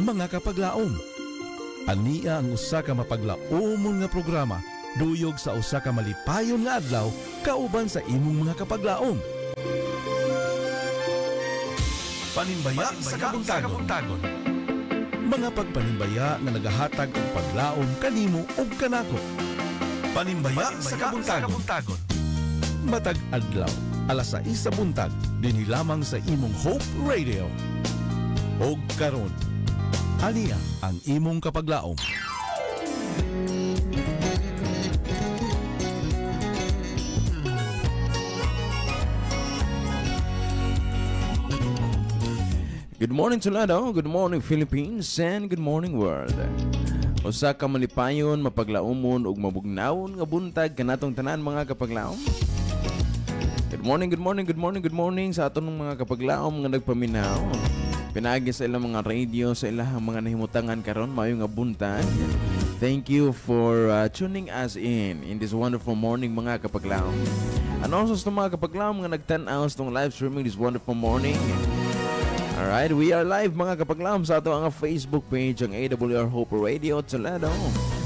mga kapaglaom. Ania ang usa ka mapaglaomon nga programa duyog sa usa ka malipayon nga adlaw kauban sa imong mga kapaglaom. Panimbaya sa kabuntagon. Mga pagpanimbaya nga nagahatag og paglaom kanimo ug kanako. Panimbaya sa kabuntagon. Matag adlaw, alas 6 sa buntag, dinhi lamang sa imong Hope Radio. Og karon, ania ang imong kapaglaom. Good morning Toledo, good morning Philippines, and good morning world. Usa ka malipayon, mapaglaumon ug mabugnawon nga buntag kanatong tanan mga kapaglaom. Good morning sa aton mga kapaglaom nga nagpaminaw. Pinaagi sa ilang mga radio, sa ilang mga nahimutangan karon maayong nga buntag. Thank you for tuning us in this wonderful morning mga kapaglaom. Ano sa mga kapaglaom nga nagtan-aw sa live streaming this wonderful morning? Alright, we are live mga kapaglaom sa ato ang Facebook page ang AWR Hope Radio Toledo.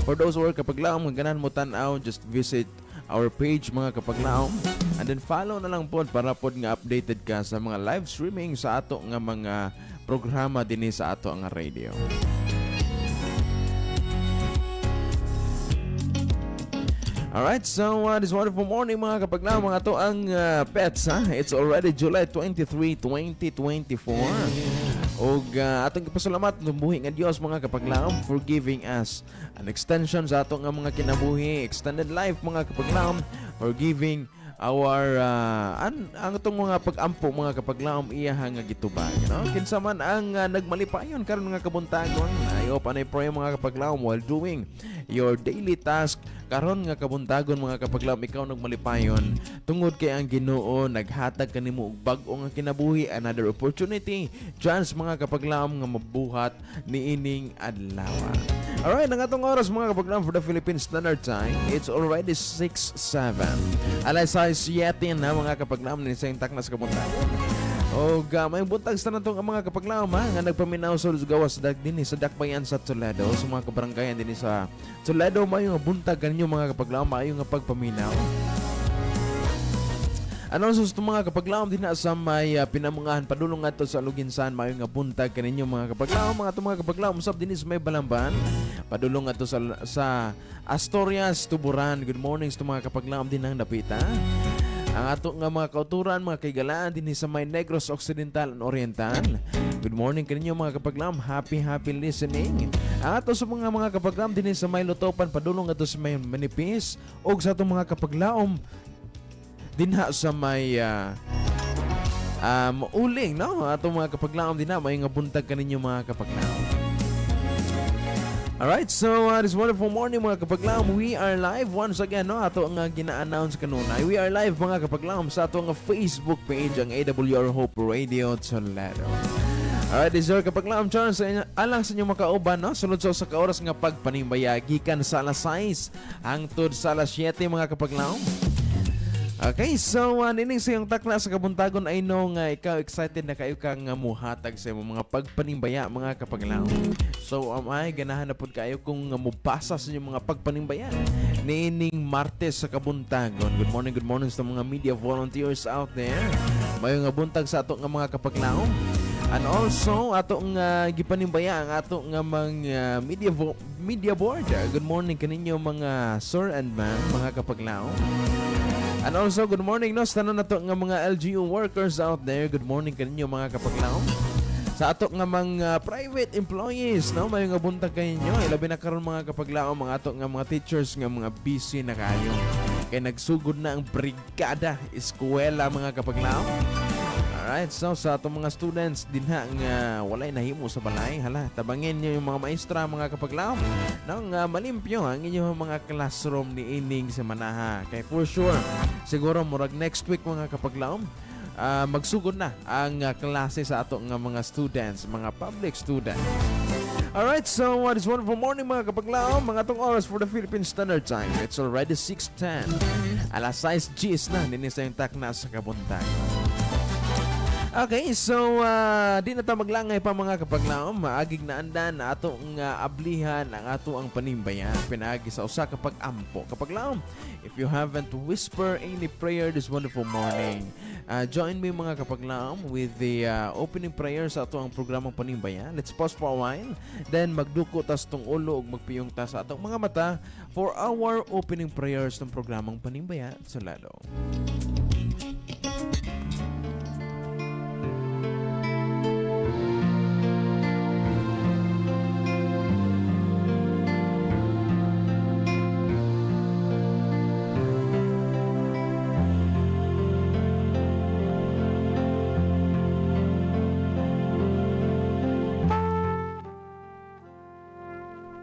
For those who are kapaglaom nga ganan mo tan-aw, just visit our page mga kapaglaom and then follow na lang pod para pod nga updated ka sa mga live streaming sa ato nga mga programa dinhi sa ato ang radio. Alright, so this wonderful morning mga kapaglaom, mga to ang pets ha. It's already July 23, 2024. Og atong ipasalamat ng buhi nga Dios mga kapaglaom for giving us an extension sa ato nga mga kinabuhi, extended life mga kapaglaom, for giving our ang itong mga pag-ampo mga kapaglaom iya nga gitubag, kinsa man ang nagmalipayon karon nga kabuntagon. I hope and I pray mga kapaglaom while doing your daily task karon nga kabuntagon mga kapaglaom, ikaw nagmalipayon tungod kay ang Ginoo naghatag kanimo og bag-o nga kinabuhi, another opportunity, chance mga kapaglaom nga mabuhat niining adlaw. Alright, ang atong oras mga kapaglaom for the Philippine Standard Time, it's already 6:07. Alas 7 na mga kapaglaom ni sa intak na sa kabuntagon. O may buntag sa natong mga kapaglaom nga nagpaminaw sa gawas dinhi sa dakbayan sa Toledo, sa mga kabaranggayan dinhi sa Toledo, mayo nga buntag kanyo mga kapaglaom, mayo nga pagpaminaw. Ano sa mga kapaglaom din na sa may pinamungahan padulong ato sa Luginsan, mayo nga buntag kaninyo mga kapaglaom, mga kapaglaom usab dinhi sa may Balamban, padulong ato sa Asturias, Tuburan. Good morning sa mga kapaglaom din ang dapita. Ang ato nga mga kauturan, mga kaigalaan dinhi sa may Negros Occidental and Oriental. Good morning kaninyo mga kapaglaom, happy listening. Ang ato sa mga kapaglaom dinhi sa may Lutopan, padulong ato sa may Manipis, og sa atong mga kapaglaom dinha sa may uling, atong mga kapaglaom dinha may nga buntag kaninyo mga kapaglaom. Alright, so this wonderful morning mga kapaglaom, we are live once again, ato nga gina-announce kanunay. We are live mga kapaglaom sa ato nga Facebook page ang AWR Hope Radio Toledo. Alright, this is kapaglaom chance alang sa inyong makauban, sunod sa oras nga pagpanimbaya gikan sa alas 6 hangtod sa alas 7 mga kapaglaom. Okay, so nining sa iyong takna sa kabuntagon, I know nga ikaw excited na kayo kang muhatag sa mga pagpanimbaya mga kapaglaom. So ganahan na po kayo kung mupasa sa inyong mga pagpanimbaya nining Martes sa kabuntagon. Good morning sa mga media volunteers out there. Mayo nga buntag sa ato nga mga kapaglaom. And also ato nga gipanimbaya ang ato nga mga media board. Good morning kaninyo mga sir and ma'am mga kapaglaom. And also, good morning sa tanan nato nga mga LGU workers out there. Good morning kaninyo mga kapaglaom. Sa ato nga mga private employees, may nga buntag kaninyo. Ilabi na karon mga kapaglaom, mga ato nga mga teachers nga mga busy na kayo. Kaya nagsugod na ang brigada eskwela mga kapaglaom. Alright, so sa atong mga students dinha nga walay nahimo sa balay, tabangin niyo yung mga maestra mga kapaglaom nang malimpyo ang inyong mga classroom ni ining semana. Kay for sure siguro murag next week mga kapaglaom magsugod na ang klase sa ato nga mga students, mga public students. Alright, so this wonderful morning mga kapaglaom, mga atong oras for the Philippine Standard Time. It's already 6:10. Alas 6 Gs na, ninis na yung takna sa kabuntagon. Okay, so di na ta maglangay pa mga kapaglaom, maagig na andan na ato nga ablihan ang ato ang panimbayan pinaagi sa usa ka pag-ampo. Kapaglaom, if you haven't whisper any prayer this wonderful morning, join me mga kapaglaom with the opening prayer sa ato ang programang panimbayan. Let's pause for a while, then magduko tas tong ulo ug magpiyong ta sa atong mga mata for our opening prayers ng programang panimbayan sa lalo.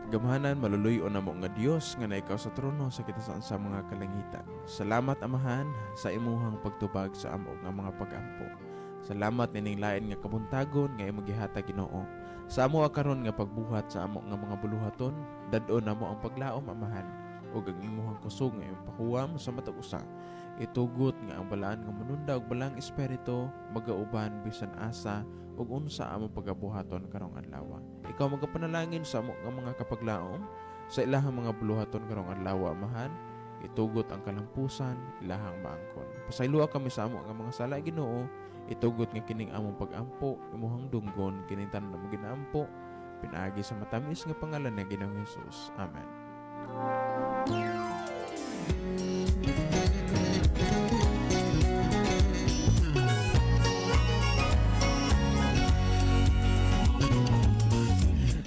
Gamhanan maluluyo na mo nga Dios nga naikaw sa trono sa kitasaan sa mga kalangitan. Salamat Amahan sa imuhang pagtubag sa amo nga mga pag-ampo. Salamat nining lain nga kabuntagon nga imong gihatag Ginoo. Sa amo karon nga pagbuhat sa amo nga mga buluhaton, dad-on namo ang paglaom Amahan ug ang imuhang kusog nga imong pakuwam sa matag usa. Itugot nga ang balaan nga mununda og balang espiritu magauban bisan asa ug unsa among pagabuhaton karong adlaw. Ikaw magapanalangin sa amo nga mga kapaglaom sa ilahang mga buluhaton karong adlaw Amahan. Itugot ang kalampusan ilahang maangkon. Pasayloa kami sa amo nga mga sala Ginoo. Itugot nga kining among pag-ampo imuhang dunggon kining tanan mo ginaampo pinaagi sa matamis nga pangalan ni Ginoong Hesus. Amen.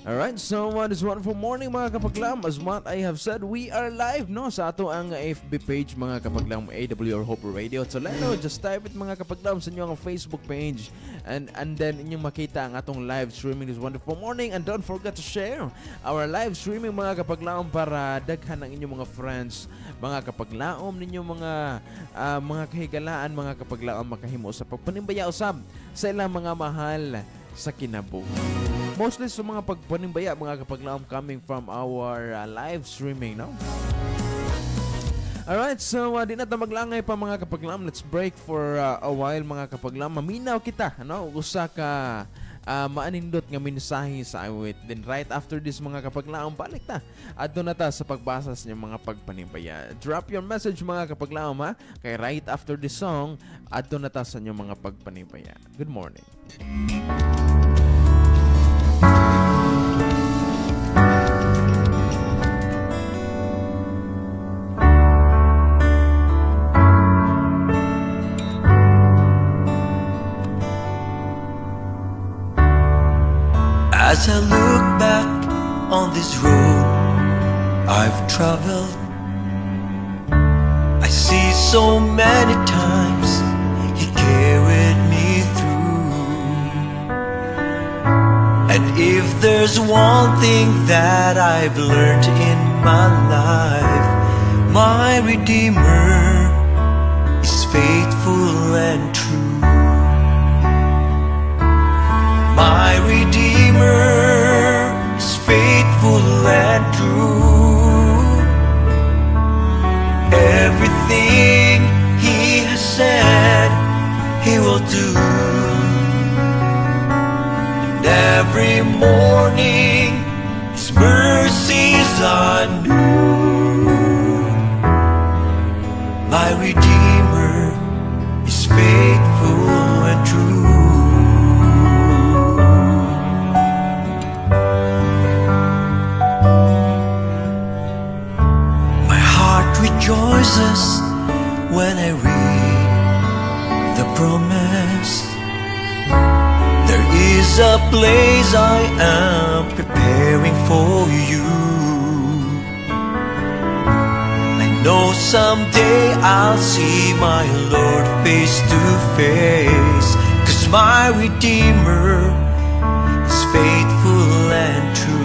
Alright, so this wonderful morning mga kapaglam. As what I have said, we are live no sa ato ang FB page mga kapaglam, AWR Hope Radio. So lalo, just type it mga kapaglam sa inyong Facebook page and then inyong makita ang atong live streaming this wonderful morning. And don't forget to share our live streaming mga kapaglam para daghan ang inyong mga friends, mga kapaglaom ninyo mga kahigalaan mga kapaglaom makahimo sa pagpanimbaya usab sa ilang mga mahal sa kinabuhi. Mostly sa mga pagpanimbaya mga kapaglaom coming from our live streaming, no? Alright, so di na ta maglangay pa mga kapaglaom. Let's break for a while mga kapaglaom. Maminaw kita, no? Usa ka maanindot nga mensahe sa awit. Then right after this mga kapaglaom, balik ta. Adto na ta sa pagbasa sa mga pagpanimbaya. Drop your message mga kapaglaom ha. Kay right after this song, adto na ta sa inyong mga pagpanimbaya. Good morning. As I look back on this road I've traveled, I see so many times He carried me through. And if there's one thing that I've learned in my life, my Redeemer is faithful and true. My Redeemer is faithful and true. Everything He has said He will do. And every morning His mercies are new. My Redeemer is faithful and true. Rejoices when I read the promise. There is a place I am preparing for you. I know someday I'll see my Lord face to face, 'cause my Redeemer is faithful and true.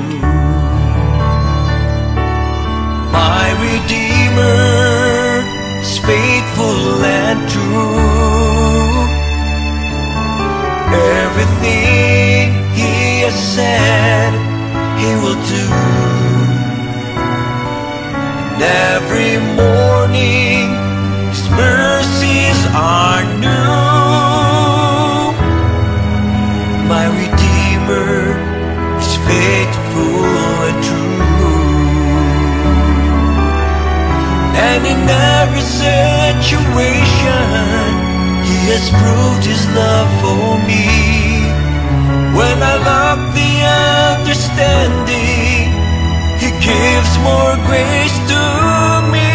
My Redeemer is faithful and true. Everything He has said He will do. And every morning His mercies are new. every situation. He has proved His love for me. When I lack the understanding, He gives more grace to me.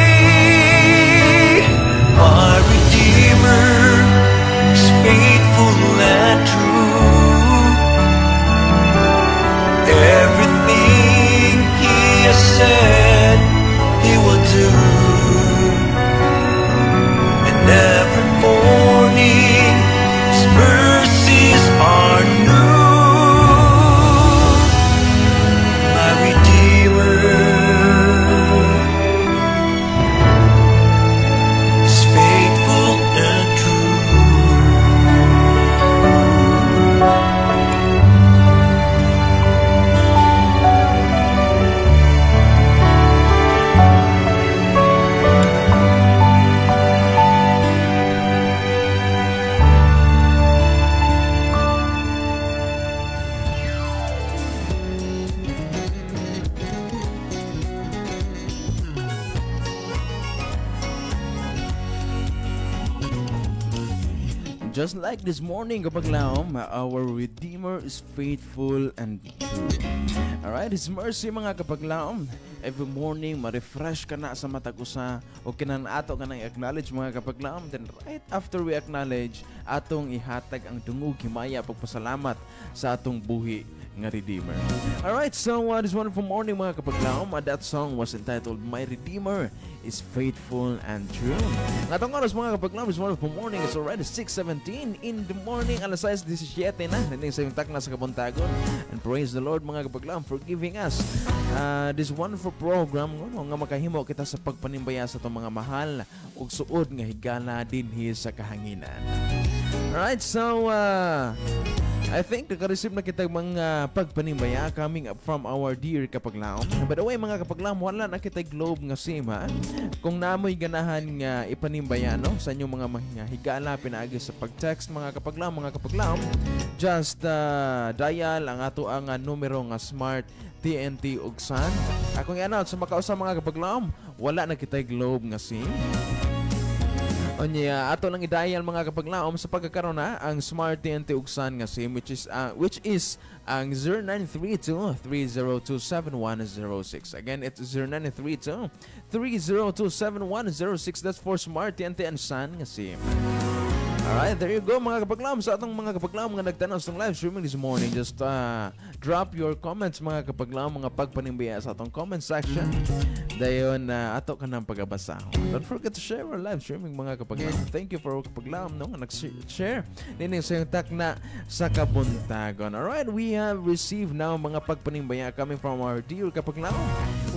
My Redeemer is faithful and true. Everything He has said He will do. And every morning His mercies are new. My Redeemer is faithful and true. Just like this morning, kapaglaom, our Redeemer is faithful and true. Alright, His mercy mga kapaglaom. Every morning, ma-refresh ka na sa matag usa o kinanato ka na i-acknowledge mga kapaglaom. Then right after we acknowledge, atong ihatag ang dungog himaya pagpasalamat sa atong buhi nga Redeemer. Alright, so this wonderful morning mga kapaglaom, that song was entitled My Redeemer is Faithful and True. Ngatong oras mga kapaglaom, this wonderful morning is already 6:17 in the morning, alas 6:17 na, nandang sa yung takna sa Kabuntagon. And praise the Lord mga kapaglaom for giving us this wonderful program nga makahimo kita sa pagpanimbaya sa itong mga mahal ug suod nga higala dinhi sa kahanginan. Alright, so I think naka-receive na kita mga pagpanimbaya coming up from our dear kapaglaom. By the way mga kapaglaom, wala na kita globe nga SIM ha. Kung namoy ganahan nga ipanimbaya no sa inyong mga higala pinaagi sa pag-text mga kapaglaom, just dial ang ato ang numero nga Smart TNT ug Sun. Akong i-announce sa makausa mga kapaglaom, wala na kita globe nga SIM. Onya ato lang i-dial mga kapaglaom sa pagkakaroon na ang Smart TNT ug Sun nga SIM which is ang 0932-302-7106. Again, it's 0932-302-7106. That's for Smart TNT and Sun nga SIM. Alright, there you go mga kapaglaom. Sa atong mga kapaglaom nga nagtanaw sa live streaming this morning, just drop your comments mga kapaglaom, mga pagpanimbaya sa atong comment section. Dayon ato ka ng pagabasa. Don't forget to share our live streaming mga kapaglaom. Thank you for kapaglaom no nga nag-share nining sa yung takna sa Kabuntagon. Alright, we have received now mga pagpanimbaya coming from our dear kapaglaom.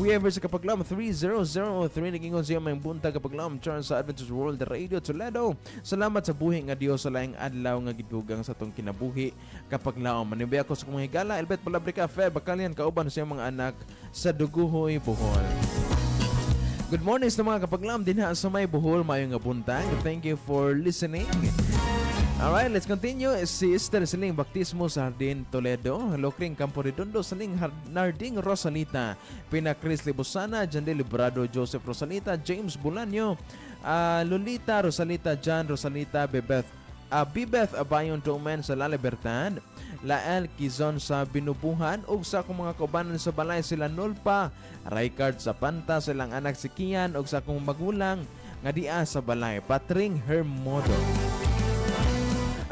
We have sa kapaglaom 3003 nagingon siya may buntag kapaglaom Charles sa Adventist World Radio Toledo. Salamat sa buhi nga Dios sa laing adlaw nga gidugang sa tong kinabuhi kapaglaom. Manibaya ko sa kumong higala Elbet Palabrika Feb Bakalian kauban sa mga anak sa Duguhoy, Bohol. Good morning sa mga kapaglaom dinha sa may Bohol, mayong nga buntag. Thank you for listening. Alright, let's continue. Sister Siling Baptismo sa Hardin, Toledo. Lokring Campo Redondo, Saling Narding Rosalita, Pina Chris Libusana, Jandel Librado, Joseph Rosalita, James Bulanyo, Lolita Rosalita, John Rosalita, Bebeth Abayon Domen sa La Libertad, Lael Quizon sa Binubuhan, ug sa akong mga kaubanan sa balay sila Nolpa, Raykard sa Panta, silang anak si Kian, ug sa akong magulang nga diya sa balay, Patring Hermodo.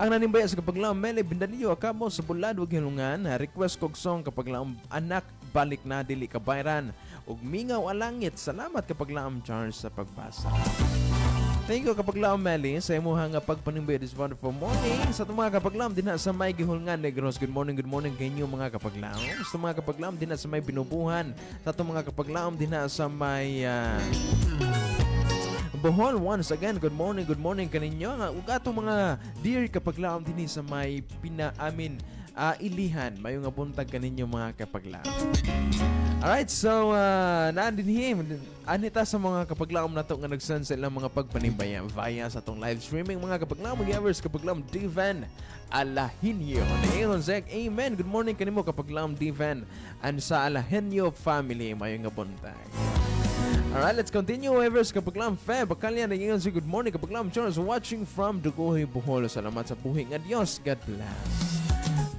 Ang nanimbaya sa kapaglaom Mele Bindalio akamo sa Bulad ug Hilungan, request kog song kapaglaom anak balik na dili kabayran ug mingaw alangit. Salamat kapaglaom Charles sa pagbasa. Thank you kapaglaom Meli sa imuha nga pagpanimbaya this wonderful morning. Sa mga kapaglaom dinha sa may Gihulngan Negros. Good morning kanyo mga kapaglaom. Sa mga kapaglaom dinha sa may Binubuhan. Sa mga kapaglaom dinha sa may Bohol. Once again, good morning kaninyo. Ug atong mga dear kapaglaom dinhi sa may pinaamin Ilihan. Mayo nga buntag kaninyo mga kapaglaom. Alright, so naandinhim anita sa mga kapaglaom nato nga nagsan sa ilang mga pagpanimbaya via sa atong live streaming mga kapaglaom. Mag-evers kapaglaom Divan Alahinyo. Naingon Zek, amen. Good morning kanimo kapaglaom Divan and sa Alahinyo family. Mayo nga buntag. Alright, let's continue. Evers Kapaglam Feb, Bakalyan, naging si good morning. Kapaglam Charles, watching from Dugoy, Bohol. Salamat sa buhay nga Diyos. God bless.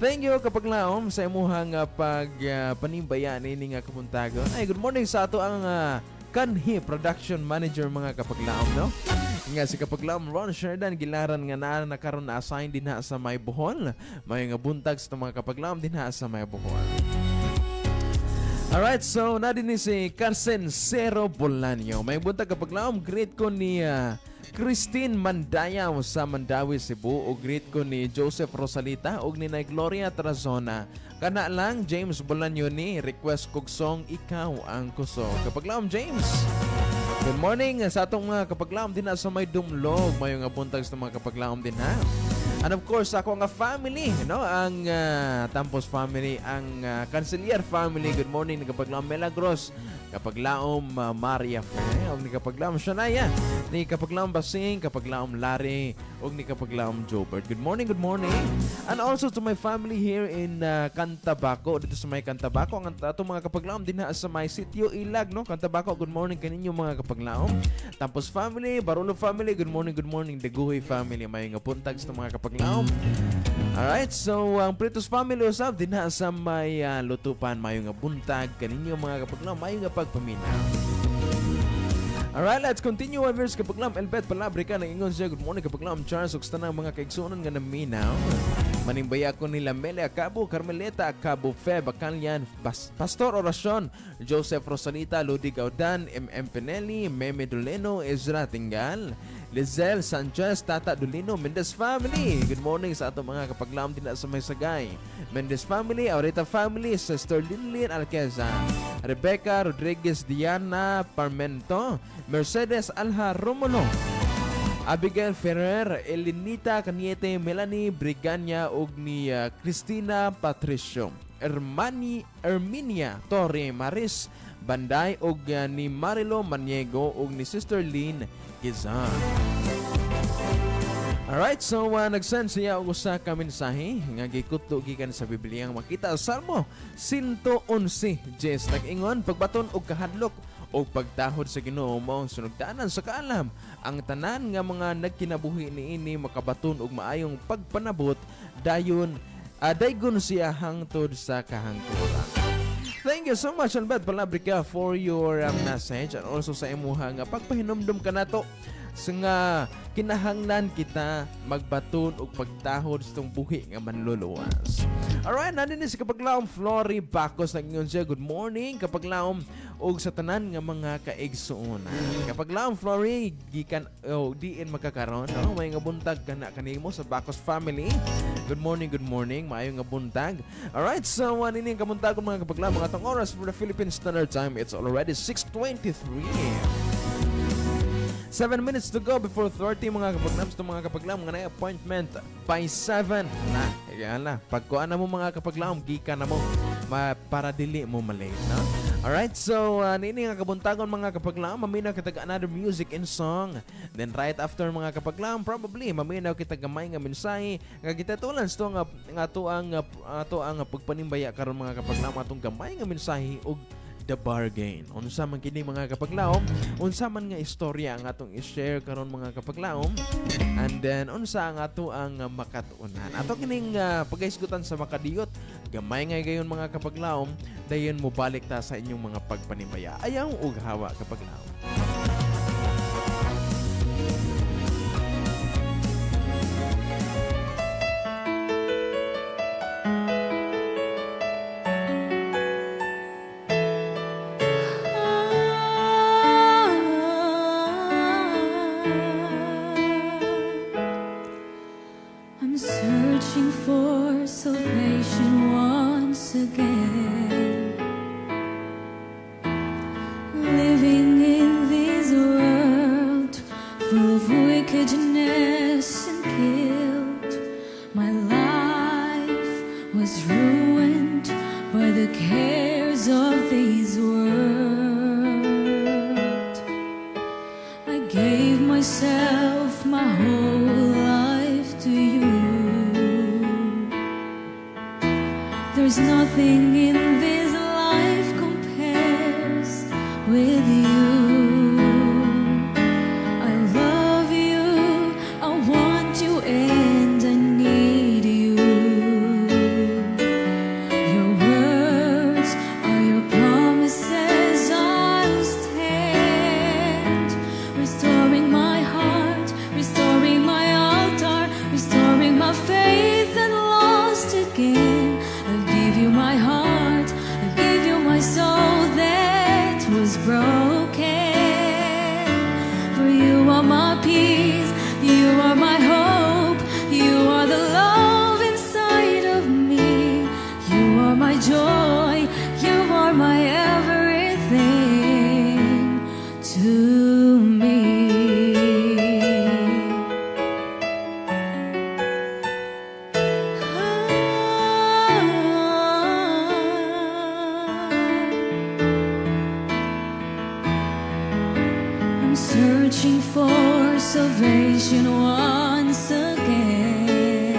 Thank you Kapaglam sa imuhang panimbaya ni nga kamuntagon. Ay, good morning sa ato ang Kanhi Production Manager mga Kapaglam, no? Nga si Kapaglam Ron Sheridan gilaran nga nakaroon na assign din sa May Bohol. May nga buntag sa mga Kapaglam din sa May Bohol. Alright, so nadin ni si Carsen Cero Bolanyo. May buntag Kapaglam, greet ko ni Christine Mandayaw sa Mandawi, Cebu. O greet ko ni Joseph Rosalita o ni Nay Gloria Trazona. Kana lang, James Bolanyo ni request kog song Ikaw ang Kuso. Kapaglam James, good morning sa atong mga Kapaglam din sa May Dumlog. May nga buntag sa mga Kapaglam din ha. And of course, ako nga family, no? Ang Tampos family, ang Cancelier family. Good morning, ni Kapaglaom Melagros, Kapaglaom Maria Fe, o ni Kapaglaom Shania, ni Kapaglaom Basing, Kapaglaom Larry, o ni Kapaglaom Jobert. Good morning, good morning. And also to my family here in Cantabaco, dito sa may Cantabaco. Ang atong mga Kapaglaom din sa may sitio Ilag, no? Cantabaco, good morning kaninyo mga Kapaglaom. Tampos family, Barulo family, good morning, good morning. Daguhoy family, may nga puntag sa mga Kapaglaom. Alright, so ang Pritos family usab din sa may lutupan, mayo nga buntag kaninyo mga Kapaglaom, mayo nga pagpaminaw. Alright, let's continue. Verse Kapaglaom Elbet Palabrika nang ingon siya, good morning Kapaglaom Charles ug tanang mga kaigsuonon nga naminaw. Manimbaya ko nila Mele Acabo, Carmeleta Acabo, Feb Bakalyan, Pastor Orasyon, Joseph Rosalita, Ludi Gaudan, M.M. Pinelli, Meme Doleno, Ezra Tingal, Lizelle Sanchez, Tata Dolino, Mendez family. Good morning sa ato mga Kapaglaom din sa may sagay. Mendez family, Aureta family, Sister Lillian Alqueza, Rebecca Rodriguez, Diana Parmento, Mercedes Alha Romulo, Abigail Ferrer, Elinita Caniete, Melanie Briganya ug ni Cristina Patricio, Erminia Torre Maris Banday ug ni Marilo Maniego ug ni Sister Lynn Gizan. Alright, so nag-send siya og usa ka mensahe nga gikutlo gikan sa Biblia nga makita sa Salmo 111 Jes nag-ingon pagbaton og kahadlok o pagtahod sa Ginoo mao sunugdanan sa kaalam ang tanan nga mga nagkinabuhi niini makabaton og maayong pagpanabot dayon daygon siya hangtod sa kahangturan. Thank you so much Albert Palabrica for your message and also sa imuha nga pagpahinumdum ka nato sa nga kinahanglan kita magbaton og pagtahod sa itong buhi nga manluluwas. Alright, nandun si Kapaglaom Flory Bacos nag-ingon siya, good morning Kapaglaom og sa tanan nga mga kaigsuonan. Kapaglaom Flory gikan diin magkakaron, no? May nga buntag kana kanimo sa Bacos family. Good morning, maayo nga buntag. Alright, so nini ang kamuntagon mga Kapaglaom, mga tong oras for the Philippine Standard Time. It's already 6:23. 7 minutes to go before 30 mga Kapaglams to mga Kapaglam nga na appointment by 7 na. Yan na. Pagkuan na mo mga Kapaglam, gika na mo para dili mo malate, no? Alright, so nini nga kabuntagon mga Kapaglam, maminaw kita another music and song. Then right after mga Kapaglam, probably maminaw kita gamay nga mensahe nga gitatulan sto nga ato ang pagpanimbaya karon mga Kapaglam atong gamay nga mensahe og the bargain. Unsa man kini mga Kapaglaom, unsa man nga istorya ang atong i-share karon mga Kapaglaom, and then unsa ang ato ang makatuunan. Ato kining pagahisgutan sa makadiyot, gamay nga gayon mga Kapaglaom, dayon mo balik ta sa inyong mga pagpanimaya. Ayaw ug hawa Kapaglaom. There's nothing in this life compares with you. are my peace, you are my hope, you are the love inside of me, you are my joy, you are my everything to me. I'm searching for salvation once again,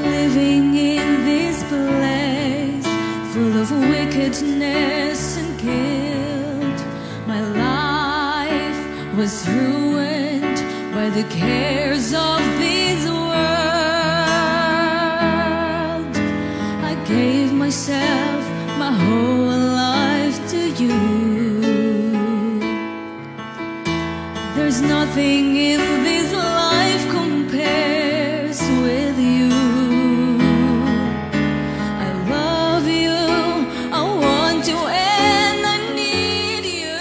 living in this place full of wickedness and guilt. My life was ruined by the cares of this world. I gave myself, my whole life to you. There's nothing in this life compares with you. I love you, I want you, and I need you.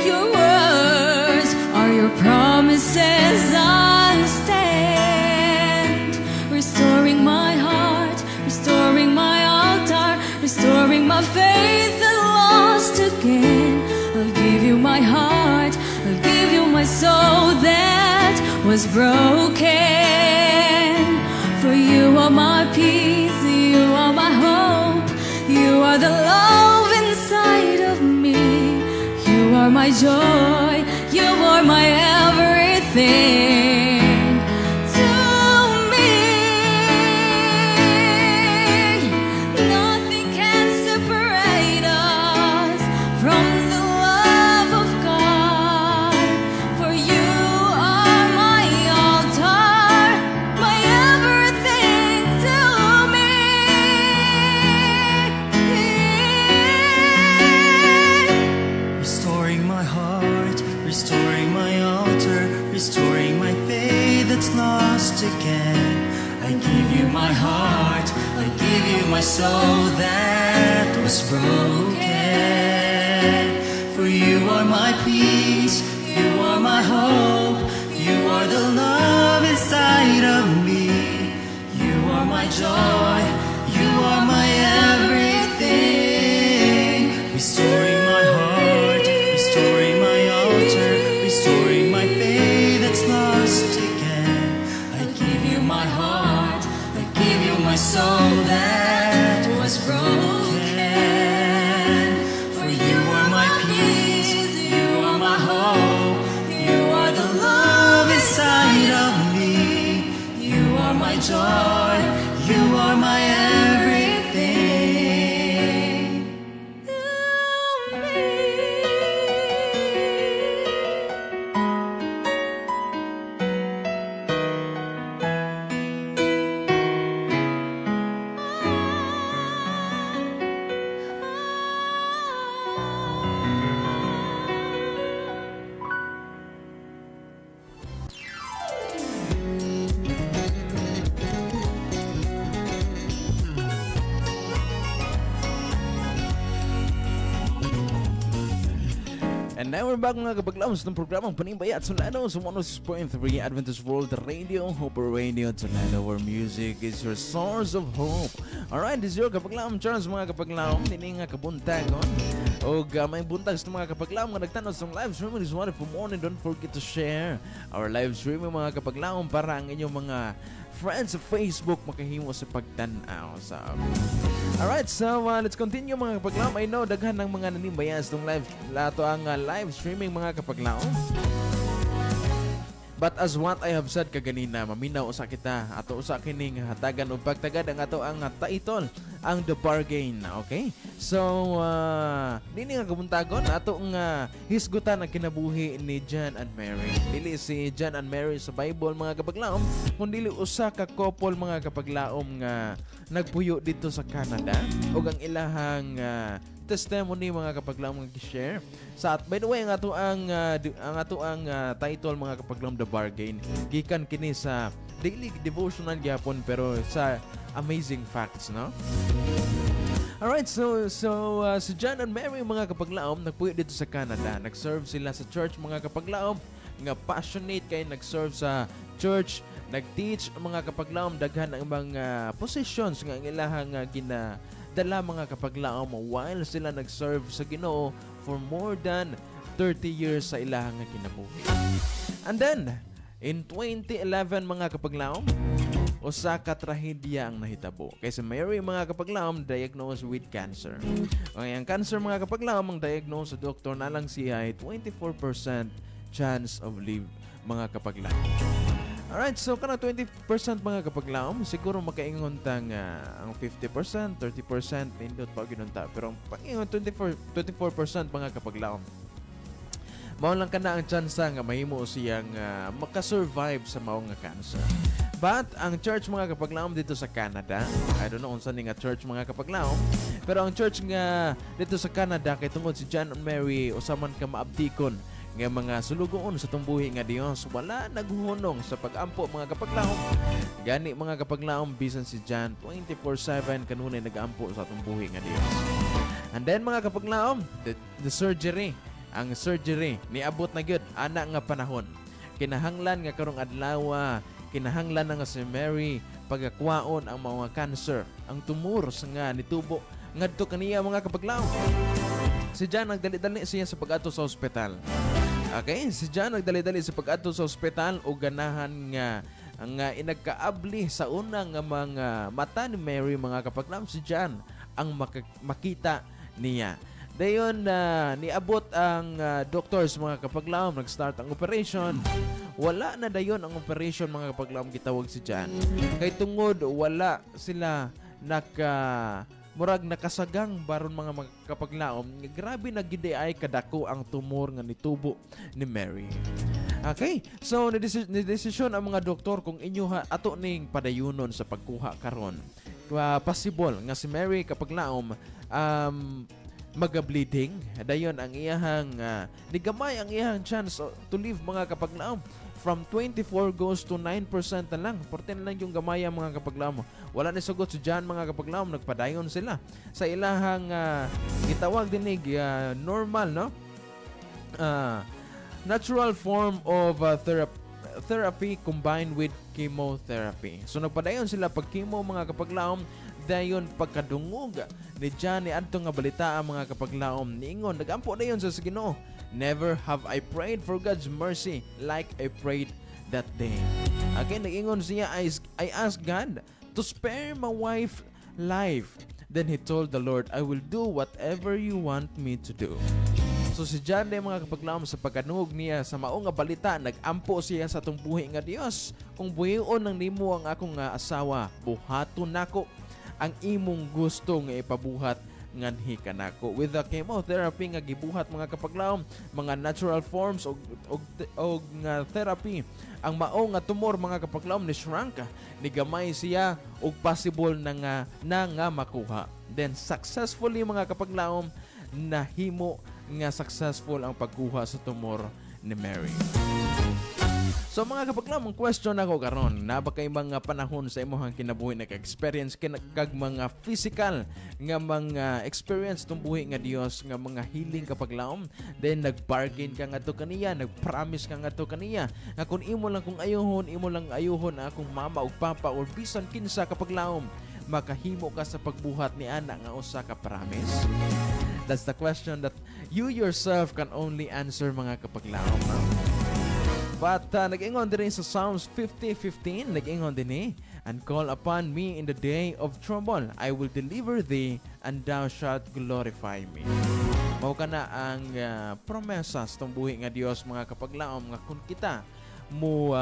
Your words are your promises, I'll stand. Restoring my heart, restoring my altar, restoring my faith that lost again. I'll give you my heart, I'll give you my soul that was broken. For you are my peace, you are my hope, you are the love inside of me, you are my joy, you are my everything to me. Nothing can separate us from the love of God. For you are my altar, my everything to me. Restoring my heart, restoring my altar, restoring my faith that's lost again. I give you my heart, I give you my soul that was broken. For you are my peace, you are my hope, you are the love inside of me. You are my joy, you are my everything. Restoring my heart, restoring my altar, restoring my faith that's lost again. I give you my heart, I give you my soul that was broken. For you are my peace, you are my hope, you are the love inside of me. You are my joy, you are my everything. And now we're back mga kabaglams ng programang Panimbaya at Solano sa 106.3 Adventist World Radio, Hope Radio at Solano, where music is your source of hope. Alright, this is your kabaglam Charles mga kabaglam, nini nga kabuntagon. O may buntag sa mga kabaglam nga nagtanaw sa live streaming this morning for morning. Don't forget to share our live streaming mga kabaglam para ang inyong mga friends sa Facebook makahimo sa pagtanaw sa. Alright, so let's continue mga kapaglaom. I know daghan ng mga nanimbayan sa live lato ang live streaming mga kapaglaom. But as what I have said kaganina, maminaw usa kita ato usa kining hatagan og pagtagad ang ato ang title, ang The Bargain, okay? So dini nga kabuntagon ato nga hisgutan ang kinabuhi ni John and Mary. Dili si John and Mary sa Bible mga kapaglaom, kundi usa ka couple mga kapaglaom nga nagpuyo dito sa Canada ug ang ilahang testimony mga kapaglaom nga gi-share sa by the way ang ato ang title mga kapaglaom The Bargain gikan kini sa daily devotional gyapon pero sa Amazing Facts, no? Alright, so si John and Mary mga kapaglaom nagpuyo dito sa Canada. Nag-serve sila sa church mga kapaglaom nga passionate kay nag-serve sa church, nag-teach mga kapaglaom daghan ang mga positions nga ilahang ginadala mga kapaglaom while sila nag-serve sa Ginoo for more than 30 years sa ilahang kinabuhi. And then in 2011 mga kapaglaom, usa ka trahedya ang nahitabo. Kay si Mary mga kapaglaom diagnosed with cancer. Ang cancer mga kapaglaom ang diagnose sa doktor na lang siya ay 24% chance of live mga kapaglaom. Alright, so kana 20% mga kapaglaom, siguro makaingon tang ang 50%, 30% nindot pa ginunta. Pero ang pangingon 24% mga kapaglaom. Mao lang kana ang chance nga mahimo siyang makasurvive sa mao nga cancer. But ang church mga kapaglaom dito sa Canada, I don't know unsa ni nga church mga kapaglaom, pero ang church nga dito sa Canada kay tungod si John and Mary usaman ka maabdikon nga mga sulugoon sa tumbuhi nga Dios, wala naghuhunong sa pagampo mga kapaglaom. Gani mga kapaglaom bisan si John 24/7 kanunay nagampo sa tumbuhi nga Dios. And then mga kapaglaom, the surgery, ang surgery niabot na gyud ana nga panahon. Kinahanglan nga karong adlaw kinahanglan na nga si Mary pagakwaon ang mga cancer, ang tumor sa nga nitubo ngadto kaniya mga kapaglaom. Si John nagdali-dali siya sa pag-adto sa ospital. Okay, si John nagdali-dali sa pag-adto sa ospital o ganahan nga inagkaabli sa unang mga mata ni Mary mga kapaglaom, si John ang makita niya. Dayon niabot ang doctors mga kapaglaom, nag-start ang operation. Wala na dayon ang operation mga kapaglaom gitawag si John. Kay tungod wala sila murag nakasagang baron mga kapaglaom. Grabe na gid ay kadako ang tumor nga nitubo ni Mary. Okay, so ni-desisyon ang mga doktor kung inyo ato ning padayunon sa pagkuha karon. Possible nga si Mary kapaglaom maga-bleeding, dayon ang iyahang nigamay ang iyahang chance to live mga kapaglaom. From 24 goes to 9% na lang. 14 na lang yung gamaya mga kapaglaom. Wala ni sugot si John mga kapaglaom, nagpadayon sila sa ilahang gitawag dinig normal no natural form of therapy combined with chemotherapy. So nagpadayon sila pag chemo mga kapaglaom. Dayon pagkadungog ni John ni adto nga balita ang mga kapaglaom niingon nagampo dayon sa Ginoo. Never have I prayed for God's mercy like I prayed that day. Again, nag-ingon siya, I asked God to spare my wife's life. Then he told the Lord, I will do whatever you want me to do. So si John day mga kapaglaom sa pagkanug niya sa mao nga balita, nagampo siya sa tumbuhi nga Dios. Kung buhion nang nimo ang akong asawa, buhaton nako ang imong gusto nga ipabuhat nganhi kanako. With the chemotherapy nga gibuhat mga kapaglaom, mga natural forms og nga therapy, ang mao nga tumor mga kapaglaom ni shrunk, ni gamay siya og possible na nga makuha. Then successfully mga kapaglaom nahimo nga successful ang pagkuha sa tumor ni Mary. So mga kapaglaom, ang question ako karon, na ba kay mga panahon sa imong kinabuhi naka-experience kag mga physical nga mga experience tumbuhi nga Dios nga mga healing kapaglaom, then nag-bargain ka ngadto kaniya, nag-promise ka ngadto kaniya nga kung imo lang ayuhon akong mama ug papa or bisan kinsa kapaglaom, makahimo ka sa pagbuhat ni ana nga usa ka promise. That's the question that you yourself can only answer mga kapaglaom. But nag-ingon din sa Psalms 50:15, nag-ingon din and call upon me in the day of trouble, I will deliver thee, and thou shalt glorify me. Mao kana ang promesa sa tumbuhi nga Dios mga kapaglaom nga kung kita mo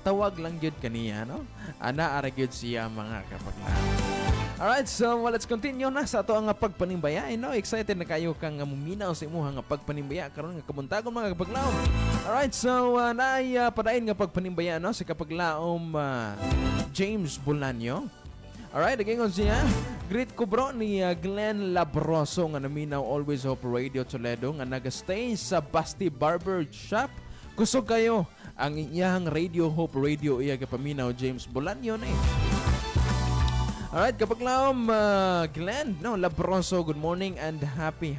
tawag lang gyud kaniya no, ana ara gyud siya mga kapaglaom. Alright, so let's continue na sa ato ang pagpanimbaya. No? Excited na kayo kang muminaw sa imuha nga pagpanimbaya karon nga kamuntagon mga kapaglaom. Alright, so padayon nga pagpanimbaya no si kapaglaom James Bulanyo. Alright, nagingon siya. Greet ko bro ni Glenn Labroso nga naminaw Always Hope Radio Toledo nga nagastay sa Basti Barber Shop. Kusog kayo ang iyang Radio Hope Radio iya kapaminaw James Bulanyo na Alright, kapaglaom, Glenn, no, Labroso, good morning and happy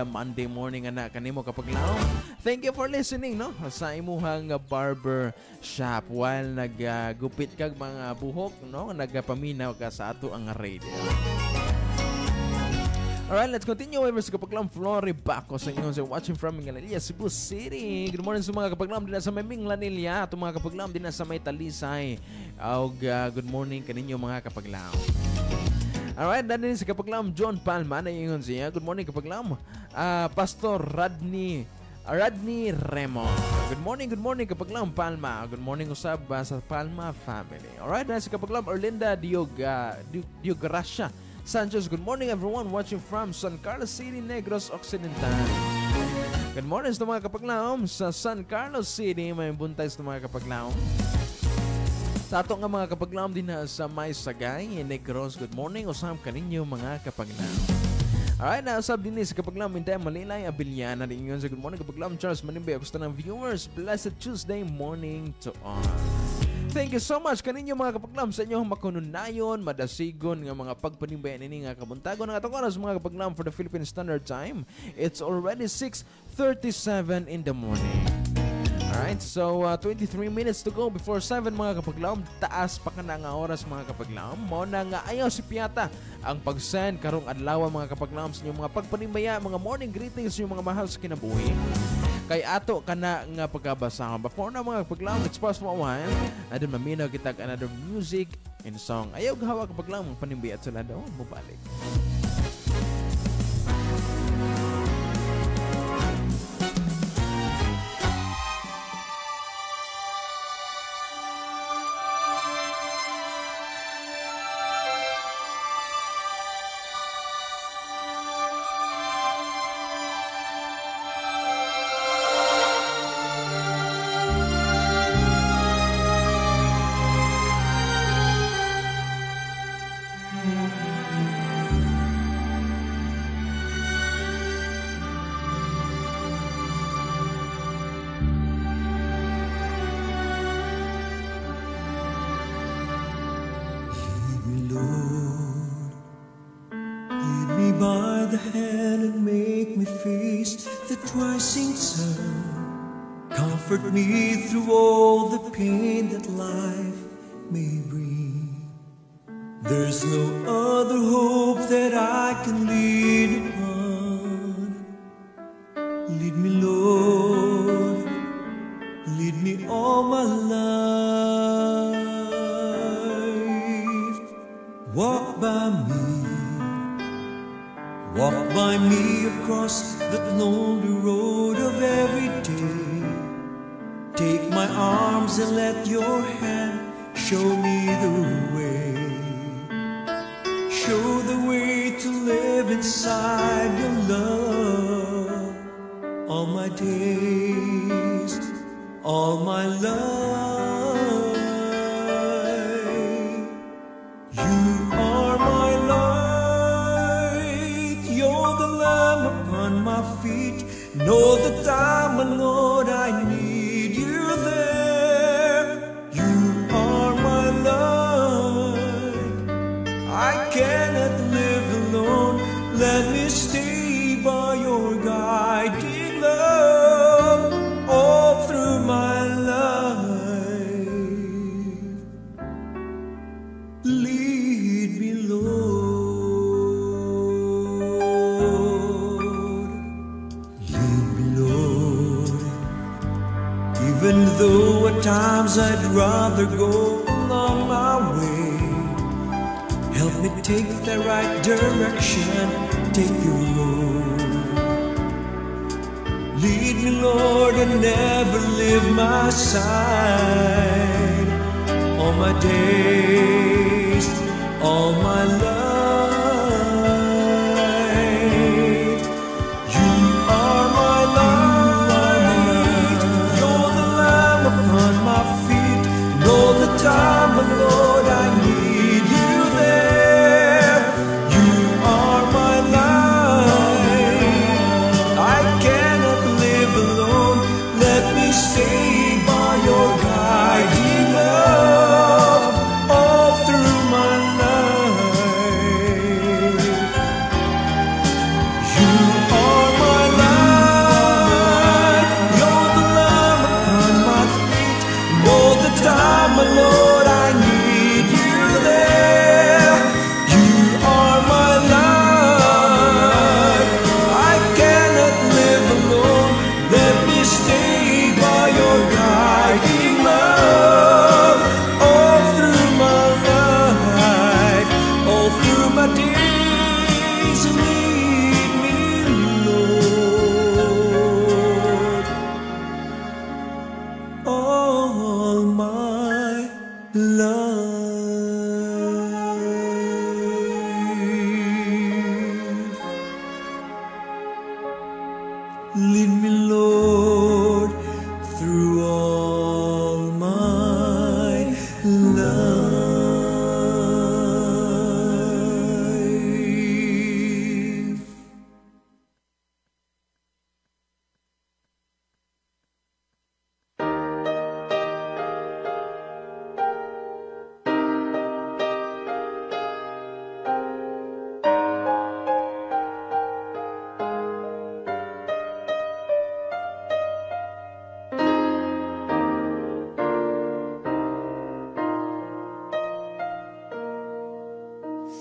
Monday morning, anak kanimo kapaglaom. Thank you for listening, no, sa imuhang barber shop while naggupit kag mga buhok, no, nagapaminaw ka sa ato ang radio. Alright, let's continue with sa kapaglaom Flori Baco sa inyo watching from Mingalia, Cebu City. Good morning sa mga kapaglaom din sa may Minglanilla, at mga kapaglaom din sa may Talisay. Good morning kaninyo mga kapaglaom. Alright, dan din sa kapaglaom John Palma na ingon siya. Good morning kapaglaom. Pastor Rodney Remo. Good morning kapaglaom Palma. Good morning usab sa Palma family. Alright, dan sa kapaglaom Orlinda Diogracia Sanchez, good morning everyone watching from San Carlos City, Negros Occidental. Good morning sa mga kapaglaom sa San Carlos City, may buntay sa mga kapaglaom. Sa ato nga mga kapaglaom din sa May Sagay, Negros, good morning usam kaninyo mga kapaglaom. Alright, nausap din sa kapaglaom Intay Malilay, Abiliana din yun sa good morning kapaglaom Charles Manimbe. Gusto ng viewers, blessed Tuesday morning to all. Thank you so much kaninyo mga kapaglaom sa inyong makununayon, madasigon nga mga pagpanimbayan ini nga kabuntagon ng atong oras mga kapaglaom for the Philippine Standard Time. It's already 6:37 in the morning. Alright, so 23 minutes to go before 7 mga kapaglaom. Taas pa ka na nga oras mga kapaglaom. Mo na nga ayaw si Piata ang pag-send karong adlaw mga kapaglaom sa inyong mga pagpanimbaya, mga morning greetings sa inyong mga mahal sa kinabuhi. Kay ato ka na nga pagkabasa. Before na mga kapaglaom, let's pause for a while. Na din maminaw kita another music and song. Ayaw gahawa kapaglaom ang panimbaya at sila daw. Mubalik. Comfort me through all the pain that life may bring. There's no other hope that I can lean upon. Lead me, Lord, lead me all my life. Walk by me across that lonely road of every day. Take my arms and let your hand show me the way. Show the way to live inside your love. All my days, all my life. You are my light. You're the lamp upon my feet. Know the time, my Lord, I need. Let me stay by your guiding love all through my life. Lead me, Lord. Lead me, Lord. Even though at times I'd rather go along my way, help me take the right direction, take your road. Lead me, Lord, and never leave my side. All my days, all my life. You are my light. You're the lamp upon my feet. Know the time, my Lord, I need you there. You are my light. I cannot live alone. Let me stay by your guiding love all through my life. Lead me, Lord, through all my life.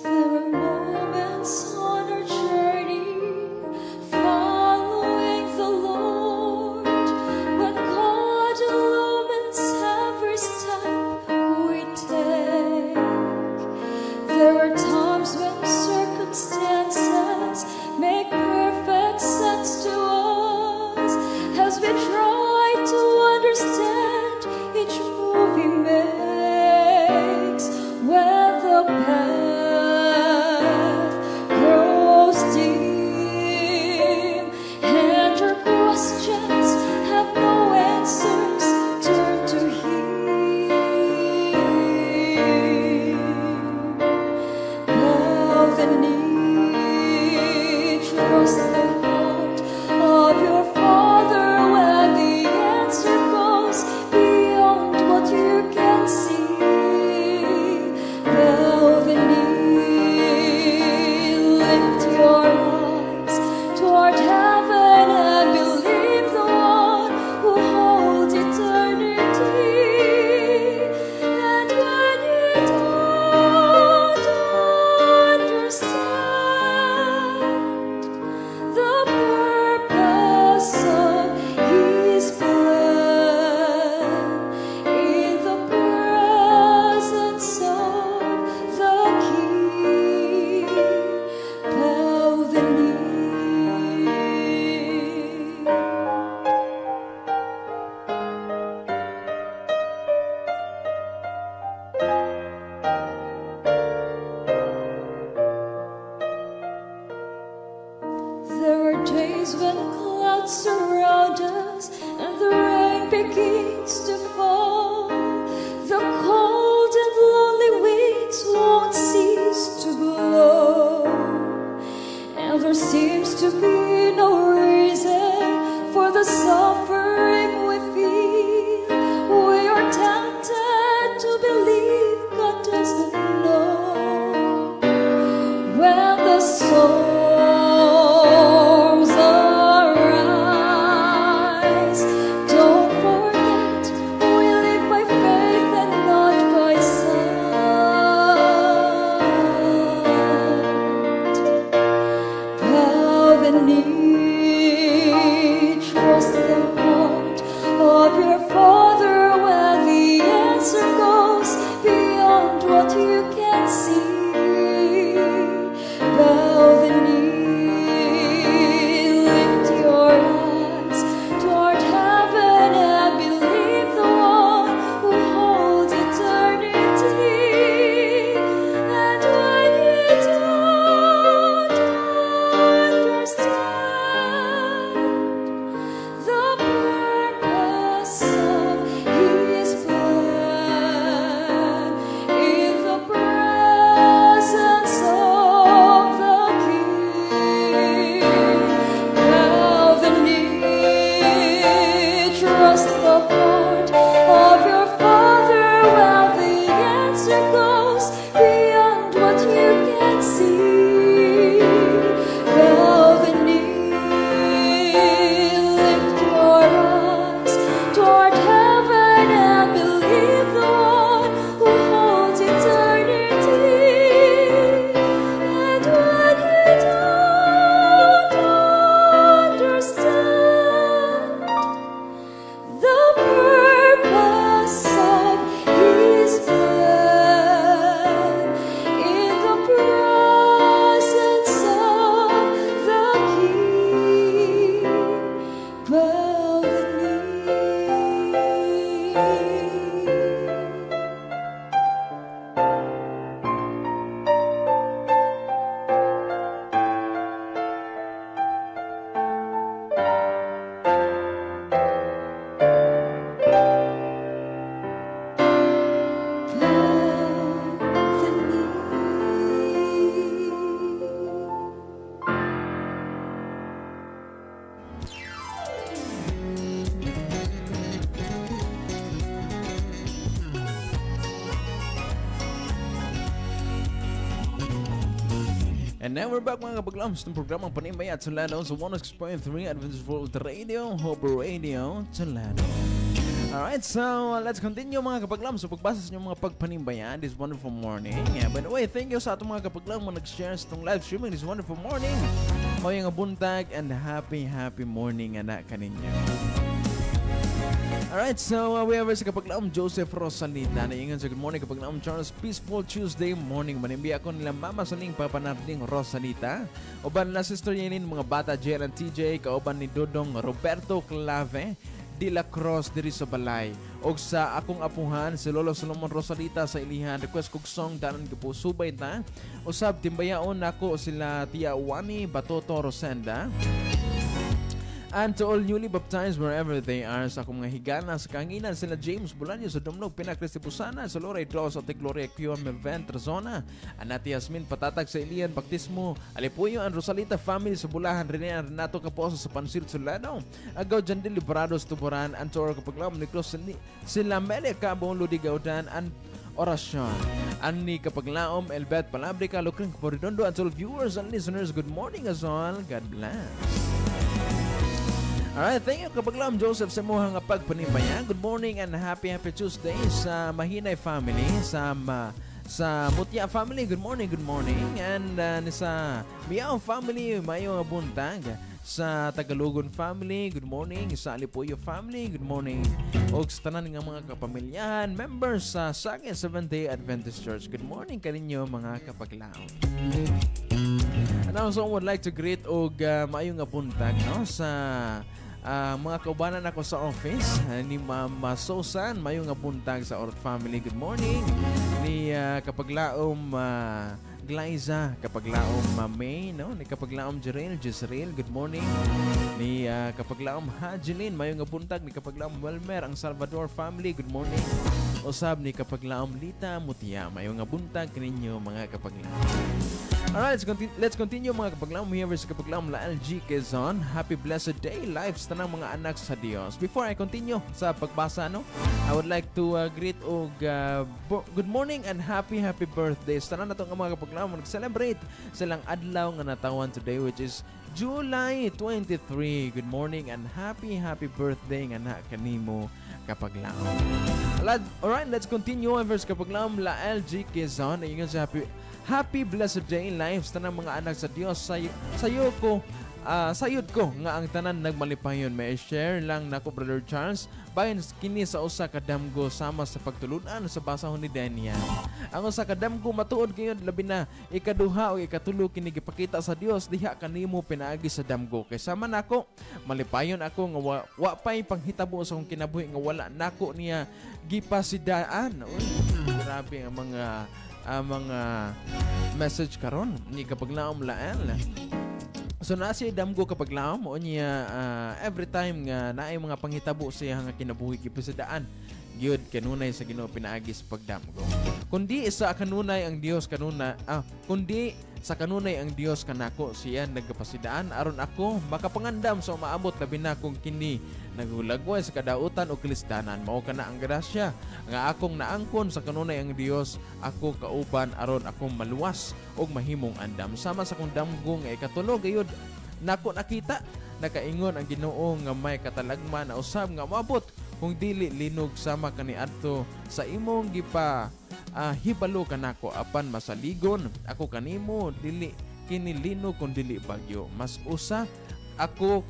There are moments on our journey following the Lord when God illumines every step we take. There are times when circumstances make perfect sense to us as we try to understand each move He makes. When the path grows dim and your questions have no answers, turn to Him. Bow the knee, trust the heart of your Father, where the answer goes beyond what you can see. Bow the knee, lift your eyes toward heaven and believe the one who holds eternity. And when you don't understand the purpose of His plan, in the presence of the King, bow the knee. There are days when clouds surround us and the rain begins to fall. The cold and lonely winds won't cease to blow, and there seems to be no reason for the suffering we feel. We are tempted to believe God doesn't know. When the storms arise, don't forget we live by faith and not by sight. Bow the knee, trust the heart of your Father, where the answer goes beyond what you can see. Bow the knee, lift your eyes toward heaven and believe the one who holds eternity. And when you don't understand the purpose of His plan, in the presence of the King, bow the knee, trust the heart of your Father, where the answer goes beyond what you can see. Bow the knee, lift your eyes toward heaven and believe the one who holds eternity. And when you don't understand the purpose of His plan, in the presence of the King, bow the knee. And now we're back mga kapaglaom sa programang Panimbaya at Solano sa 106.3 Adventist World Radio, Hope Radio, Solano. Alright, so let's continue mga kapaglaom sa pagbasa sa inyong mga pagpanimbayan this wonderful morning. By the way, thank you sa atong mga kapaglaom mga nag-share sa itong live streaming this wonderful morning. Mayong buntag and happy morning anak kaninyo. Alright, so we have sa kapaglaom Joseph Rosalita na ingon sa good morning kapaglaom Charles, peaceful Tuesday morning. Manimbi ako nila mama sa ning papanarding Rosalita. Uban na sister yanin mga bata Jen and TJ, kauban ni Dodong Roberto Clave de la Cruz diri sa balay. Og sa akong apuhan si Lolo Solomon Rosalita sa ilihan request kog song danan ko subay ta. Usab timbayaon nako sila Tia Wani Batoto Rosenda. And to all newly baptized wherever they are, sa akong mga higana sa kanginan sila James Bulanyo sa Dumlog, Pina Cristi Pusana, sa Loray Draws at Gloria Q. Mervent Razona, Anati Yasmin Patatag sa Ilian Baptismo, Alipuyo and Rosalita family sa Bulahan, Rene Renato Caposo sa Pansil Solano, Agaw Jandil Librados Tuburan, and to all kapaglaom ni Cruz sila Mele Cabong Ludi Gaudan, and Orasyon. Ani kapaglaom Elbet Palabrica, Lukring Kaporidondo, and to all viewers and listeners, good morning as all. God bless. Alright, thank you kapaglaom Joseph sa muhang pagpanimbayan. Good morning and happy Tuesday sa Mahinay family, sa Mutya family. Good morning. And sa Miao family, mayong buntag. Sa Tagalogon family, good morning. Sa Alipuyo family, good morning. O sa tanan ng mga kapamilyahan, members sa Sagin Seventh-day Adventist Church, good morning kaninyo mga kapaglaom. And I also would like to greet og maayong buntag no sa mga kaubanan ako sa office ni Mama Sosan, mayong buntag sa Orot family, good morning. Ni kapaglaom Glyza, kapaglaom May, no? Ni kapaglaom Jezreel, good morning. Ni kapaglaom Hajelin, mayong buntag. Ni kapaglaom Welmer, ang Salvador family, good morning. Usab ni kapaglaom Lita Mutia, mayong buntag kaninyo mga kapaglaom. Alright, let's continue mga kapaglaom. Here is kapaglaom La LG Quezon. Happy blessed day, lives tanang mga anak sa Diyos. Before I continue sa pagbasa, no, I would like to greet og good morning and happy birthday. Tanan nato nga mga kapaglaom nag-celebrate silang adlaw nga natawan today, which is July 23. Good morning and happy birthday nga na kanimo kapaglaom. Alright, let's continue. Verse kapaglaom La LG Quezon. Ingon sa happy blessed day lives tanang mga anak sa Dios. Sayod ko nga ang tanan nagmalipayon. May share lang nako Brother Charles bayan kini sa usa ka damgo sama sa pagtulunan sa basahon ni Daniel. Ang usa ka damgo matuod kayo labi na ikaduha o ikatulo kini gipakita sa Dios diha kanimo pinaagi sa damgo. Kay sama nako malipayon ako nga wa pay panghitabo sa akong kinabuhi nga wala nako niya gipasidaan. Grabe ang mga message karon ni kapaglaom Lael. So nasi damgo kapaglaom o niya every time nga naay mga panghitabo siya nga kinabuhi gipasidaan gyud kanunay sa Ginoo pinaagi sa pagdamgo. Kundi sa kanunay ang Dios kanako siya nagapasidaan aron ako makapangandam sa maabot labi na kung kini nagulagway sa kadautan o kristanan. Mao kana ang grasya nga akong naangkon sa kanunay ang Dios ako kauban aron akong maluwas og mahimong andam sama sa kong damgo nga ikatulo gayud nako nakita nakaingon ang Ginoo nga may katalagman na usab nga maabot kung dili linog sama kaniadto sa imong hibalo kanako apan masaligon ako kanimo dili kini linog kun dili bagyo. Mas usa ako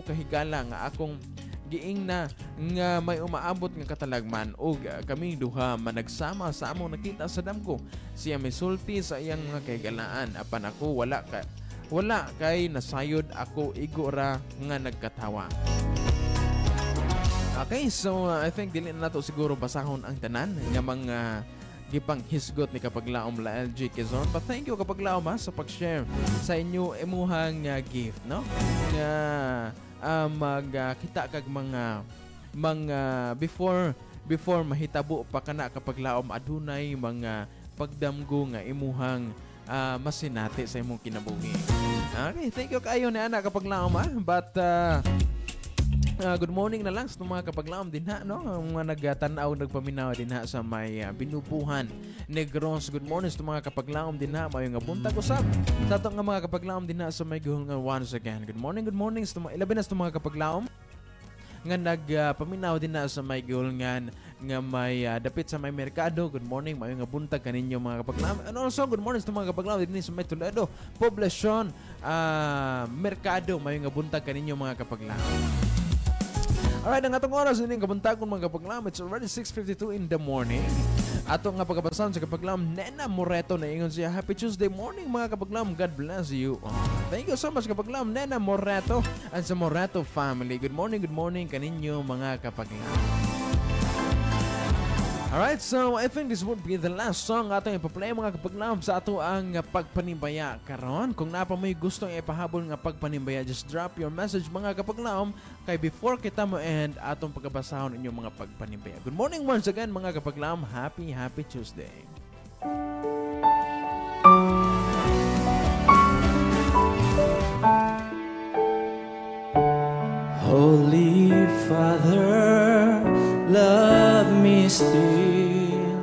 kahigala nga akong giing na nga may umaabot nga katalagman og kaming duha managsama sa among nakita sa damgo. Siya misulti sa iyang mga kahigalaan apan ako wala kay nasayod ako igora nga nagkatawa. Okay, so I think dili na nato siguro basahon ang tanan nga mga gipang hisgot ni kapaglaom La LG Quezon. But thank you kapaglaom sa pag-share sa inyo imuhang gift, no? Nga magkita kag mga before mahitabo pa kana kapaglaom adunay mga pagdamgo nga imuhang masinati sa imong kinabuhi. Okay, thank you kayo ni ana kapaglaom. But Good morning na lang sa mga kapaglaom din ha, no? Ang mga nagtanaw, nagpaminaw din ha sa may Binubuhan, Negros. Good morning sa mga kapaglaom din ha. May nga buntag usab sa atong nga mga kapaglaom din ha sa may Gihulngan once again. Good morning sa mga ilabi na sa mga kapaglaom nga nagpaminaw din na sa may Gihulngan nga may dapit sa may merkado. Good morning, may nga buntag kaninyo mga kapaglaom. And also good morning sa mga kapaglaom din sa may Toledo, Poblacion, Merkado. May nga buntag kaninyo mga kapaglaom. Alright, ang atong oras din kabuntagon mga kapaglaom. It's already 6:52 in the morning. Atong nga pagkabasahan sa kapaglaom, Nena Moreto na ingon siya, Happy Tuesday morning mga kapaglaom. God bless you. Thank you so much kapaglaom, Nena Moreto and sa Moreto family. Good morning kaninyo mga kapaglaom. Alright, so I think this would be the last song atong ipa-play mga kapaglaom sa ato ang pagpanimbaya karon. Kung napa may gustong ipahabol nga pagpanimbaya, just drop your message mga kapaglaom kay before kita mo end atong pagkabasahon inyong mga pagpanimbaya. Good morning once again mga kapaglaom. Happy Tuesday. Holy Father, love me still.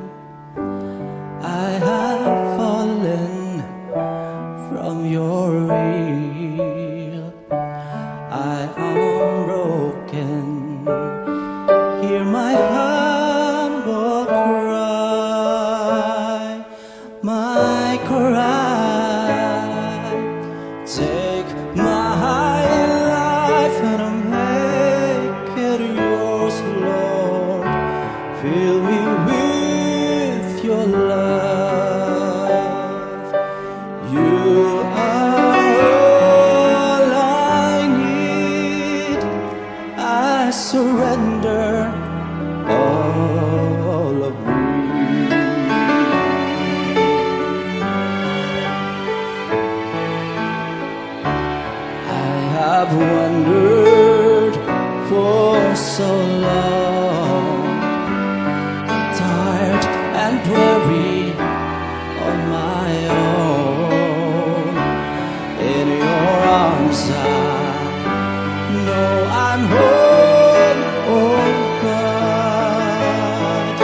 I have fallen from your will. I am broken. Hear my humble cry, my cry. Take my life and make it yours, Lord. Fill me with your love. You are all I need. I surrender all of me. I have wandered for so long, tired and weary on my own. In your arms I know I'm home, oh God,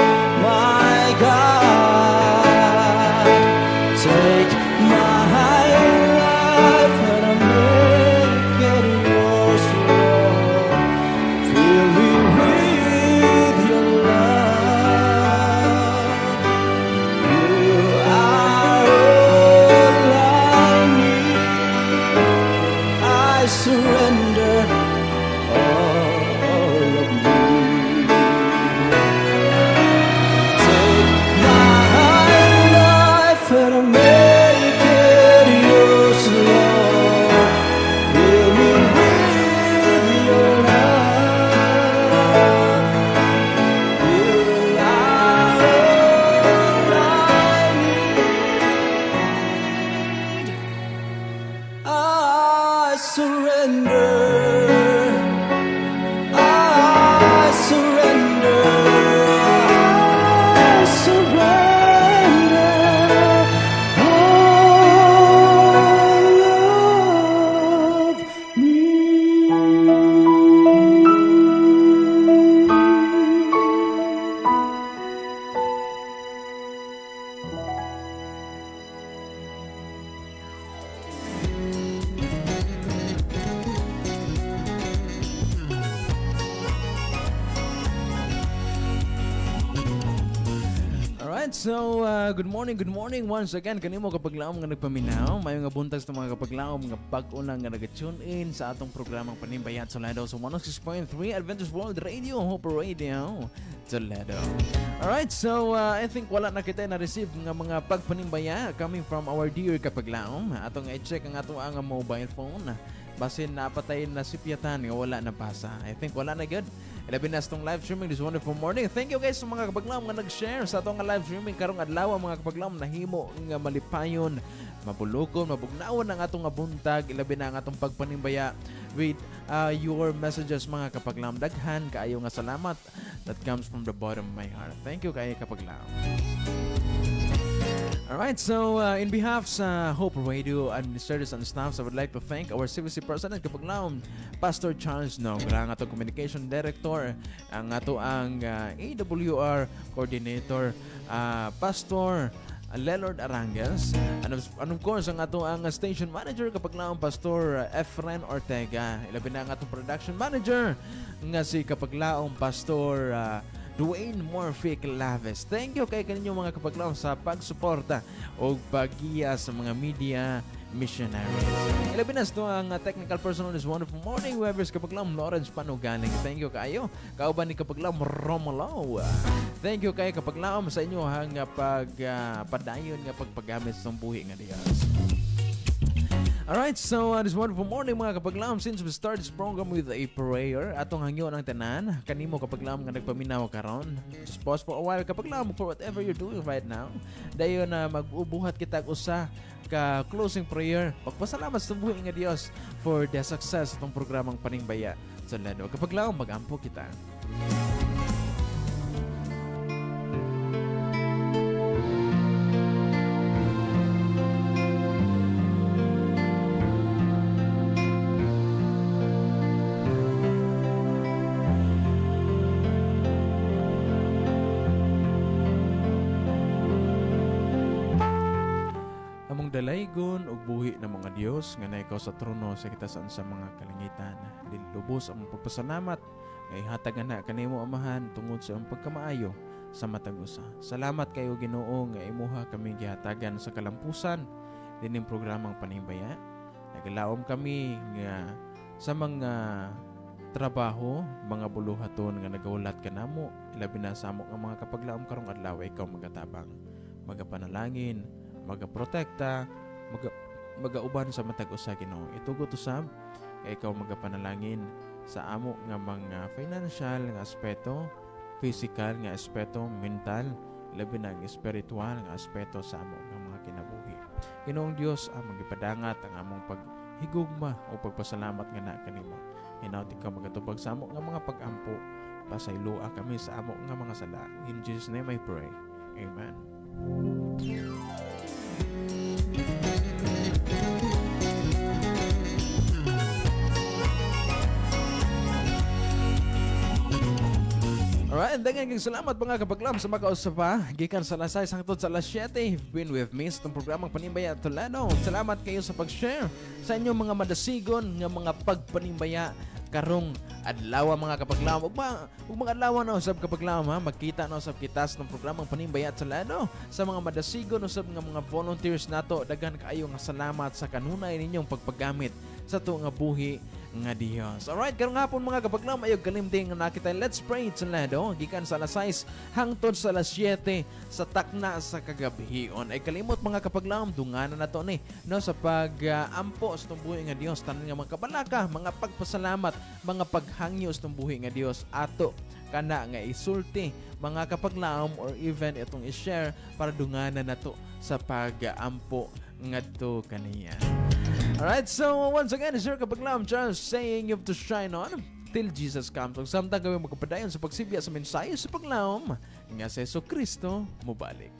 my God. Take my life and make it yours, Lord. Fill me with your love. You are all I need. I surrender all of me. Take my life and make it yours, Lord. Fill me with your love. You are all I need. I surrender. I surrender. I surrender all of me. Alright, so good morning once again kanimo kapaglaom nga nagpaminaw. May nga buntag sa mga kapaglaom nga bag-una nga nag-tune in sa atong programang Panimbayat Toledo sa 106.3 Adventist World Radio, Hope Radio Toledo. Alright, so I think wala na kita na-receive nga mga pagpanimbaya coming from our dear kapaglaom. Atong i-check ang ato ang mobile phone. Basin napatay na sipyatan nga wala na pasa. I think wala na good. Ilabi na itong live streaming this wonderful morning. Thank you guys sa mga kapaglaom nga nag-share sa itong live streaming karong adlaw. Mga kapaglaom nahimo nga malipayon, mabulukon, mabugnaon ang atong buntag. Ilabi na ang atong pagpanimbaya with your messages mga kapaglaom. Daghan kaayo nga salamat that comes from the bottom of my heart. Thank you kaayo kapaglaom. Alright, so in behalf sa Hope Radio administrators and staffs, I would like to thank our CVC President Kapaglaom, Pastor Charles Nogra, ang atong Communication Director, ang ato ang AWR Coordinator, Pastor Lelord Arangas, and of course ang ato ang Station Manager Kapaglaom, Pastor Efren Ortega, ilabi na ang atong Production Manager nga si Kapaglaom, Pastor Dwayne Morphic Laves. Thank you kay kaninyo mga kapaglaom sa pagsuporta o paggiya sa mga media missionaries. Ilabinas to ang technical person on this wonderful morning. Whoever's kapaglaom Lawrence Panugaling. Thank you kayo. Kauban ni kapaglaom Romolo. Thank you kay kapaglaom sa inyo hang padayon nga pagpagamit sa buhi nga Dios. Alright, so this wonderful morning mga kapaglaom, since we start this program with a prayer, atong hangyo ng tanan, kanimo kapaglaom nga nagpaminaw karon. Just pause for a while kapaglaom for whatever you're doing right now. Dayon na mag-ubuhat kita usa ka closing prayer. Pagpasalamat sa buhi nga Dios for the success itong programang Paningbaya sa Ledo. Kapaglaom, mag-ampo kita. Dalaygon ug buhi ng mga Dios nga naikaw sa trono sa kitasan sa mga kalangitan. Dilubos ang pagpasalamat kay hatag na kanimo Amahan tungod sa ang pagkamaayo sa matag usa. Salamat kayo Ginoo nga imuha kami gihatagan sa kalampusan dining programang Paningbaya. Nagalaom kami nga sa mga trabaho, mga buluhaton nga nagawulat kanamo, ilabi na sa amo nga mga kapaglaom karong adlaw ikaw magatabang, magapanalangin, magaprotekta, magauban sa matag usa Ginoo. Itugot usab kay ikaw magapanalangin sa amo nga mga financial nga aspeto, physical nga aspeto, mental, labi na ang spiritual nga aspeto sa amo nga mga kinabuhi. Ginoong Dios ang magipadangat ang among paghigugma o pagpasalamat nga na kanimo. Hinaut ikaw magatubag sa amo nga mga pag-ampo, pasaylua kami sa amo nga mga sala. In Jesus' name I pray. Amen. Alright, daghang salamat mga kapaglaom sa makausapa. Gikan sa alas 6 hangtod sa alas 7. You've been with me sa programang Paningbaya Tolano. Salamat kayo sa pag-share sa inyong mga madasigon nga mga pagpanimbaya karong adlaw mga kapaglaom. Ug mga adlaw na usab kapaglaom ha, magkita na usab kitas ng programang Paningbaya Tolano sa mga madasigon usab nga mga volunteers nato. Daghan kaayo nga salamat sa kanunay ninyong pagpagamit sa to nga buhi nga Dios. Alright, karong hapon mga kapaglaom ayog kalimding nga nakita. Let's pray Tolano gikan sa alas 6 hangtod sa alas 7 sa takna sa kagabihion. Ay kalimot mga kapaglaom dunganan nato ni no sa pag-ampo sa buhi nga Dios, tanan nga mga kabalaka, mga pagpasalamat, mga paghangyo sa buhi nga Dios ato kana nga isulti mga kapaglaom or even itong i-share para dunganan nato sa pag-ampo ngadto kaniya. Alright, so once again, is your kapaglaom Charles saying you have to shine on till Jesus comes. Kung samtang gawin magkapadayon sa pagsibya sa mensahe sa paglaom nga sa Jesucristo mubalik.